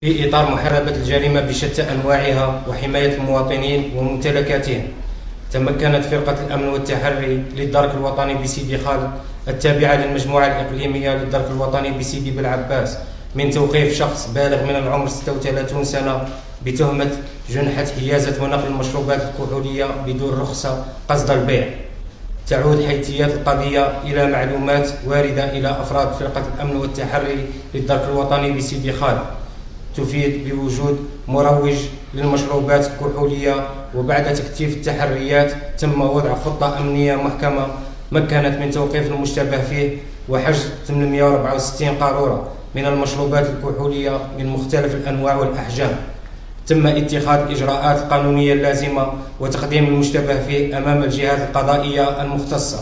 في إطار محاربة الجريمة بشتى أنواعها وحماية المواطنين وممتلكاتهم، تمكنت فرقة الأمن والتحري للدرك الوطني بسيدي خالد التابعة للمجموعة الإقليمية للدرك الوطني بسيدي بالعباس من توقيف شخص بالغ من العمر 36 سنة بتهمة جنحة حيازة ونقل المشروبات الكحولية بدون رخصة قصد البيع. تعود حيثيات القضية إلى معلومات واردة إلى أفراد فرقة الأمن والتحري للدرك الوطني بسيدي خالد تفيد بوجود مروج للمشروبات الكحولية، وبعد تكثيف التحريات تم وضع خطة أمنية محكمة مكنت من توقيف المشتبه فيه وحجز 864 قارورة من المشروبات الكحولية من مختلف الأنواع والأحجام. تم اتخاذ الإجراءات القانونية اللازمة وتقديم المشتبه فيه أمام الجهات القضائية المختصة،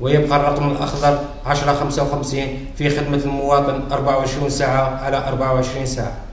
ويبقى الرقم الأخضر 1055 في خدمة المواطن 24 ساعة على 24 ساعة.